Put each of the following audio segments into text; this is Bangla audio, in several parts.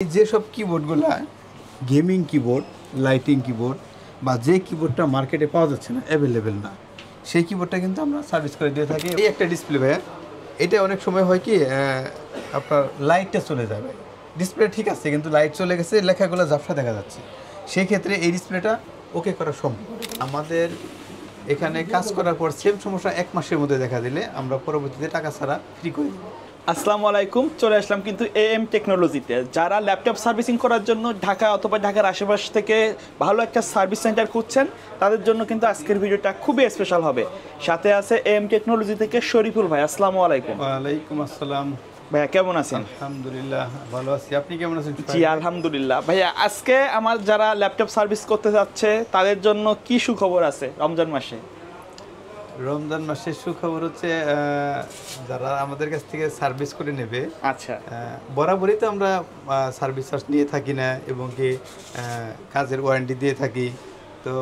যেসব কিবোর্ডগুলা গেমিং কিবোর্ড, লাইটিং কিবোর্ড বা যে কিবোর্ডটা মার্কেটে পাওয়া যাচ্ছে না, অ্যাভেলেবেল না, সেই কিবোর্ডটা কিন্তু আমরা সার্ভিস করে দিয়ে থাকি। এই একটা ডিসপ্লে ভাইয়া, এটা অনেক সময় হয় কি আপনার লাইটটা চলে যাবে, ডিসপ্লে ঠিক আছে কিন্তু লাইট চলে গেছে, লেখাগুলো ঝাপসা দেখা যাচ্ছে, সেই ক্ষেত্রে এই ডিসপ্লেটা ওকে করা সম্ভব। আমাদের এখানে কাজ করার পর সেম সমস্যা 1 মাসের মধ্যে দেখা দিলে আমরা পরবর্তীতে টাকা ছাড়া ফ্রি করি। আসসালামু আলাইকুম, চলে আসলাম কিন্তু এএম টেকনোলজিতে। যারা ল্যাপটপ সার্ভিসিং করার জন্য ঢাকা অথবা ঢাকার আশেপাশ থেকে ভালো একটা সার্ভিস সেন্টার খুঁজছেন, তাদের জন্য কিন্তু আজকের ভিডিওটা খুবই স্পেশাল হবে। সাথে আছে এএম টেকনোলজি থেকে শরীফুল ভাই। আসসালামু আলাইকুম। ওয়ালাইকুম আসসালাম। ভাইয়া কেমন আছেন? আলহামদুলিল্লাহ ভালো আছি, আপনি কেমন আছেন? জি আলহামদুলিল্লাহ। ভাইয়া আজকে আমার যারা ল্যাপটপ সার্ভিস করতে যাচ্ছে তাদের জন্য কি সুখবর আছে রমজান মাসে? রমজান মাসের সুখবর হচ্ছে যারা আমাদের কাছ থেকে সার্ভিস করে নেবে, আচ্ছা, বরাবরই তো আমরা সার্ভিস চার্জ নিয়ে থাকি না এবং কি কাজের ওয়ারেন্টি দিয়ে থাকি। তো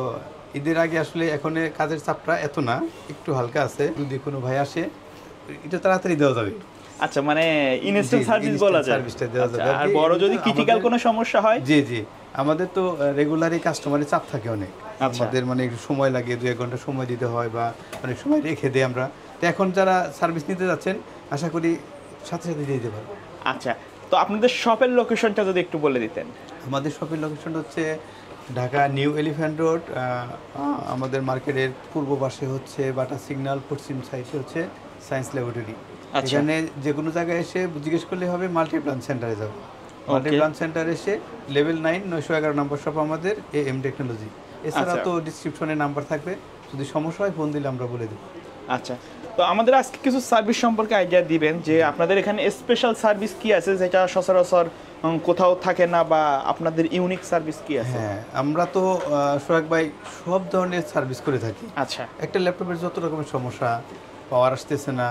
ঈদের আগে আসলে এখন কাজের চাপটা এত না, একটু হালকা আছে। যদি কোনো ভাই আসে এটা তাড়াতাড়ি দেওয়া যাবে। আচ্ছা, মানে ইনস্ট্যান্ট সার্ভিস বলা যায়। সার্ভিসটা দেওয়া যাবে। আর বড় যদি ক্রিটিক্যাল কোনো সমস্যা হয়? জি জি, আমাদের তো রেগুলারই কাস্টমারের চাপ থাকে অনেক। আমাদের মানে একটু সময় লাগে, 2-1 ঘন্টা সময় দিতে হয় বা অনেক সময় রেখে দেয় আমরা। তো এখন যারা সার্ভিস নিতে যাচ্ছেন আশা করি সাথে সাথে দিয়ে দিতে পারবো। আচ্ছা, তো আপনাদের শপের লোকেশনটা যদি একটু বলে দিতেন। আমাদের শপের লোকেশন হচ্ছে ঢাকা নিউ এলিফ্যান্ট রোড। আমাদের মার্কেটের পূর্ব পাশে হচ্ছে বাটা সিগন্যাল, পশ্চিম সাইডে হচ্ছে সায়েন্স ল্যাবরেটরি। এখানে যে কোনো জায়গায় এসে জিজ্ঞেস করলে হবে মাল্টিপ্লান সেন্টারে যাবো। মাল্টিপ্লান সেন্টারে এসে লেভেল 9 911 নম্বর শপ আমাদের এএম টেকনোলজি। এছাড়া তো ডিসক্রিপশনে নাম্বার থাকবে, যদি সমস্যা হয় ফোন দিলে আমরা বলে দেব। আচ্ছা, তো আমাদের আজকে কিছু সার্ভিস সম্পর্কে আইডিয়া দিবেন যে আপনাদের এখানে স্পেশাল সার্ভিস কি আছে যেটা সচরাচর কোথাও থাকে না, বা আপনাদের ইউনিক সার্ভিস কি আছে? হ্যাঁ, আমরা তো সোহাগ ভাই সব ধরনের সার্ভিস করে থাকি। আচ্ছা, একটা ল্যাপটপের যত রকমের সমস্যা, পাওয়ার আসতেছে না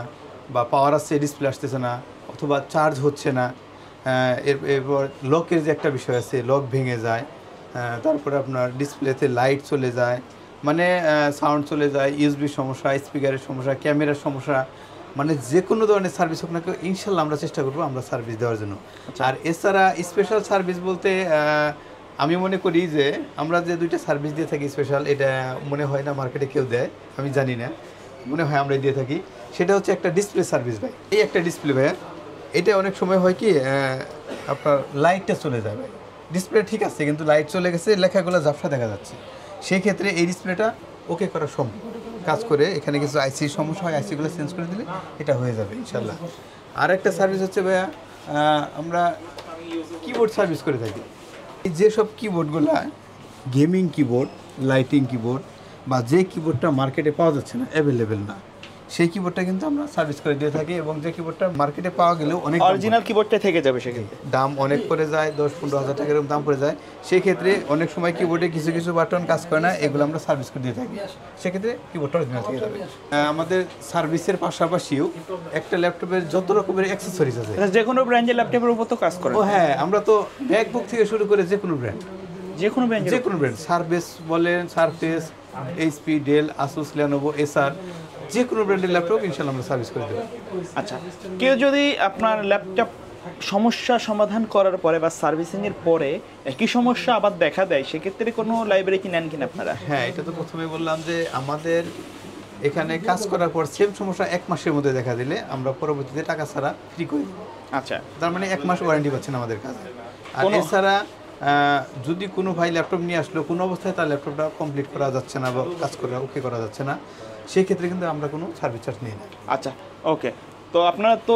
বা পাওয়ার আসছে ডিসপ্লে আসতেছে না অথবা চার্জ হচ্ছে না, এরপর লকের যে একটা বিষয় আছে, লক ভেঙে যায়, তারপরে আপনার ডিসপ্লেতে লাইট চলে যায়, মানে সাউন্ড চলে যায়, ইউএসবি সমস্যা, স্পিকারের সমস্যা, ক্যামেরার সমস্যা, মানে যে কোনো ধরনের সার্ভিস হোক না কেউ, ইনশাল্লাহ আমরা চেষ্টা করবো আমরা সার্ভিস দেওয়ার জন্য। আর এছাড়া স্পেশাল সার্ভিস বলতে আমি মনে করি যে আমরা যে 2টা সার্ভিস দিয়ে থাকি স্পেশাল, এটা মনে হয় না মার্কেটে কেউ দেয়, আমি জানি না, মনে হয় আমরা দিয়ে থাকি। সেটা হচ্ছে একটা ডিসপ্লে সার্ভিস ভাই। এই একটা ডিসপ্লে ভাইয়া, এটা অনেক সময় হয় কি আপনার লাইটটা চলে যাবে, ডিসপ্লে ঠিক আছে কিন্তু লাইট চলে গেছে, লেখাগুলো ঝাপসা দেখা যাচ্ছে, সেই ক্ষেত্রে এই ডিসপ্লেটা ওকে করা সম্ভব। কাজ করে এখানে কিছু আইসি সমস্যা হয়, আইসিগুলো চেঞ্জ করে দিলে এটা হয়ে যাবে ইনশাল্লাহ। আর একটা সার্ভিস হচ্ছে ভাইয়া, আমরা কিবোর্ড সার্ভিস করে থাকি। এই যেসব কিবোর্ডগুলো গেমিং কিবোর্ড, লাইটিং কিবোর্ড বা যে কিবোর্ডটা মার্কেটে পাওয়া যাচ্ছে না, অ্যাভেলেবেল না, সেই কিবোর্ডটা কিন্তু আমরা সার্ভিস করে দিয়ে থাকি। এবং যে কিবোর্ডটা মার্কেটে পাওয়া গেলেও অনেক অরিজিনাল কিবোর্ডটা থেকে যাবে, সেক্ষেত্রে দাম অনেক পড়ে যায়, 10-15 হাজার টাকার দাম পড়ে যায়। সেই ক্ষেত্রে অনেক সময় কিবোর্ডে কিছু কিছু বাটন কাজ করে না, এগুলো আমরা সার্ভিস করে দিয়ে থাকি, সেক্ষেত্রে কিবোর্ডটা অরিজিনাল থেকে যাবে। আমাদের সার্ভিসের পাশাপাশিও একটা ল্যাপটপের যত রকমের অ্যাক্সেসরিজ আছে, যে কোনো ব্র্যান্ডের ল্যাপটপের উপর তো কাজ করে। ও হ্যাঁ, আমরা তো ম্যাকবুক থেকে শুরু করে যে কোনো ব্র্যান্ড, যে কোনো ব্র্যান্ড সার্ভিস বলেন, Surface, HP, Dell, Asus, Lenovo, Acer, যে কোনো ব্র্যান্ডের ল্যাপটপ ইনশাআল্লাহ আমরা সার্ভিস করে দেবো। আচ্ছা, কেউ যদি আপনার ল্যাপটপ সমস্যা সমাধান করার পরে বা সার্ভিসিংয়ের পরে একই সমস্যা আবার দেখা দেয়, সেক্ষেত্রে কোনো লাইব্রেরি কি নেন কিনা আপনারা? হ্যাঁ, এটা তো প্রথমে বললাম যে আমাদের এখানে কাজ করার পর সেম সমস্যা 1 মাসের মধ্যে দেখা দিলে আমরা পরবর্তীতে টাকা ছাড়া ফ্রি করি। আচ্ছা, তার মানে 1 মাস ওয়ারেন্টি পাচ্ছেন আমাদের কাছে। আর এছাড়া যদি কোনো ভাই ল্যাপটপ নিয়ে আসলো, কোনো অবস্থায় তার ল্যাপটপটা কমপ্লিট করা যাচ্ছে না বা কাজ করা ওকে করা যাচ্ছে না, সেই ক্ষেত্রে কিন্তু আমরা কোনো সার্ভিস চার্জ নিই না। আচ্ছা, ওকে। তো আপনারা তো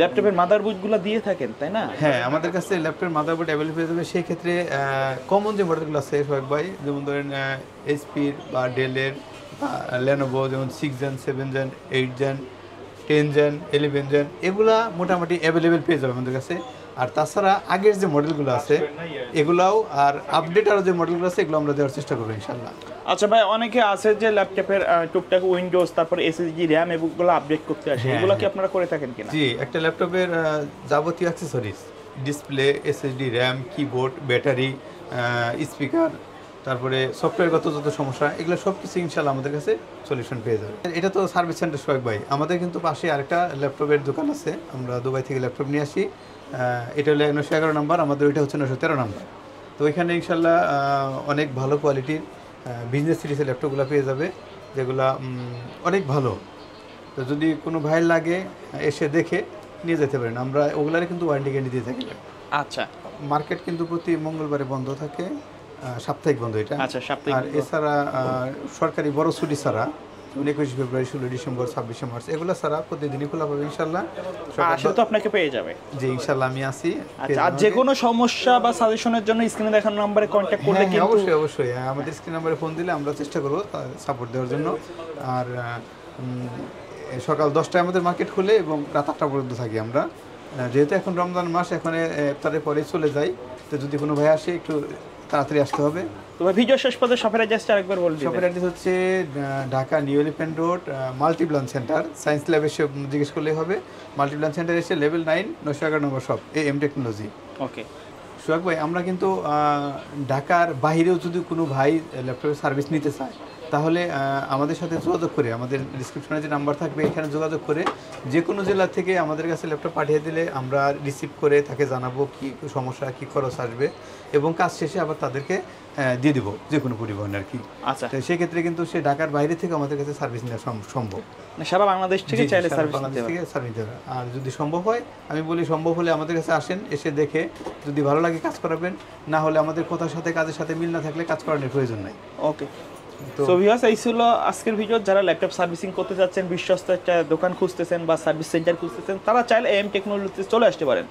ল্যাপটপের মাদারবোর্ডগুলো দিয়ে থাকেন, তাই না? হ্যাঁ, আমাদের কাছে ল্যাপটপের মাদারবোর্ড অ্যাভেলেবল হয়ে যাবে। সেই ক্ষেত্রে কমন যে মডেলগুলো আছে সোহাগ ভাই, যেমন ধরেন এইচপির বা ডেলের, লেনোভো যেমন 6 gen, 7 gen, 8 gen, 10 gen, 11 gen, এগুলা মোটামুটি অ্যাভেলেবেল পেয়ে যাবে আমাদের কাছে। আর তাছাড়া আগের যে মডেলগুলো আছে এগুলাও, আর আপডেট আরও যে মডেলগুলো আছে এগুলো আমরা দেওয়ার চেষ্টা করবো ইনশাল্লাহ। আচ্ছা ভাই, অনেকে আছে যে ল্যাপটপের টুকটাক উইন্ডোজ, তারপর এসএসডি, র্যাম এগুলো আপডেট করতে আসে, এগুলো কি আপনারা করে থাকেন কিনা? জি, একটা ল্যাপটপের যাবতীয় accessories, display, SSD, RAM, keyboard, battery, speaker, তারপরে সফটওয়্যারগত যত সমস্যা, এগুলো সব কিছু ইনশাল্লাহ আমাদের কাছে সলিউশন পেয়ে যাবে। এটা তো সার্ভিস সেন্টার সোহাগ ভাই, আমাদের কিন্তু পাশে আরেকটা ল্যাপটপের দোকান আছে, আমরা দুবাই থেকে ল্যাপটপ নিয়ে আসি। এটা হলো 911 নাম্বার, আমাদের ওইটা হচ্ছে 913 নাম্বার। তো ওইখানে ইনশাল্লাহ অনেক ভালো কোয়ালিটির বিজনেস সিরিজের ল্যাপটপগুলো পেয়ে যাবে, যেগুলা অনেক ভালো। তো যদি কোনো ভাইয়ের লাগে এসে দেখে নিয়ে যেতে পারেন, আমরা ওগুলারে কিন্তু ওয়ারেন্টি গ্যারান্টি দিয়ে থাকি। আচ্ছা, মার্কেট কিন্তু প্রতি মঙ্গলবারে বন্ধ থাকে, সাপ্তাহিক বন্ধ এটা। আচ্ছা, সাপ্তাহিক আর এছাড়া সরকারি বড় ছুটি ছাড়া 21 ফেব্রুয়ারি, 16 ডিসেম্বর, 26 মার্চ এগুলো ছাড়া প্রতিদিনই খোলা পাবে ইনশাল্লাহ। আসলে তো আপনাকে পেয়ে যাবে। জি ইনশাল্লাহ আমি আসি। আচ্ছা, আর যে কোনো সমস্যা বা সাজেশনের জন্য স্ক্রিনে দেখানো নম্বরে কন্ট্যাক্ট করলে কিন্তু অবশ্যই অবশ্যই আমাদের স্ক্রিন নাম্বারে ফোন দিলে আমরা চেষ্টা করব সাপোর্ট দেওয়ার জন্য। আর সকাল 10টায় আমাদের মার্কেট খুলে এবং রাত 8টা পর্যন্ত থাকি আমরা। যেহেতু এখন রমজান মাস, এখন ইফতারের পরেই চলে যাই, তো যদি কোনো ভাই আসে একটু তাড়াতাড়ি আসতে হবে। তবে ভিডিও শেষ পর্যন্ত শপের অ্যাড্রেসটা আরেকবার বলে দিবেন। শপের অ্যাড্রেস হচ্ছে Dhaka New Elephant Road, Multiplan Centre, Science Lab এসে জিজ্ঞেস করলেই হবে। মাল্টিপ্লান সেন্টার এসে level 9, 911 number shop, AM technology. Okay Sohag ভাই, আমরা কিন্তু ঢাকার বাইরেও যদি কোনো ভাই ল্যাপটপের সার্ভিস নিতে চায়, তাহলে আমাদের সাথে যোগাযোগ করে, আমাদের ডিসক্রিপশনে যে নাম্বার থাকবে এখানে যোগাযোগ করে যে কোনো জেলা থেকে আমাদের কাছে ল্যাপটপ পাঠিয়ে দিলে আমরা রিসিভ করে তাকে জানাবো কী সমস্যা, কী খরচ আসবে, এবং কাজ শেষে আবার তাদেরকে দিয়ে দিব যে কোনো পরিবহন আর কি। আচ্ছা, তো সেক্ষেত্রে কিন্তু সে ঢাকার বাইরে থেকে আমাদের কাছে সার্ভিস নেওয়া সম্ভব। সারা বাংলাদেশ থেকে চাইলে সার্ভিস বাংলাদেশ নিতে থেকে পারবে। সার্ভিস দেবে। আর যদি সম্ভব হয়, আমি বলি সম্ভব হলে আমাদের কাছে আসেন, এসে দেখে যদি ভালো লাগে কাজ করাবেন, না হলে আমাদের কথার সাথে কাজের সাথে মিল না থাকলে কাজ করানোর প্রয়োজন নাই। ওকে, সো ভিউয়ার্স, এই ছিল আজকের ভিডিও। যারা ল্যাপটপ সার্ভিসিং করতে যাচ্ছেন, বিশ্বস্ত একটা দোকান খুঁজতেছেন বা সার্ভিস সেন্টার খুঁজতেছেন, তারা চাইলে AM টেকনোলজিতে চলে আসতে পারেন।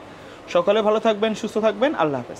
সকলে ভালো থাকবেন, সুস্থ থাকবেন, আল্লাহ হাফেজ।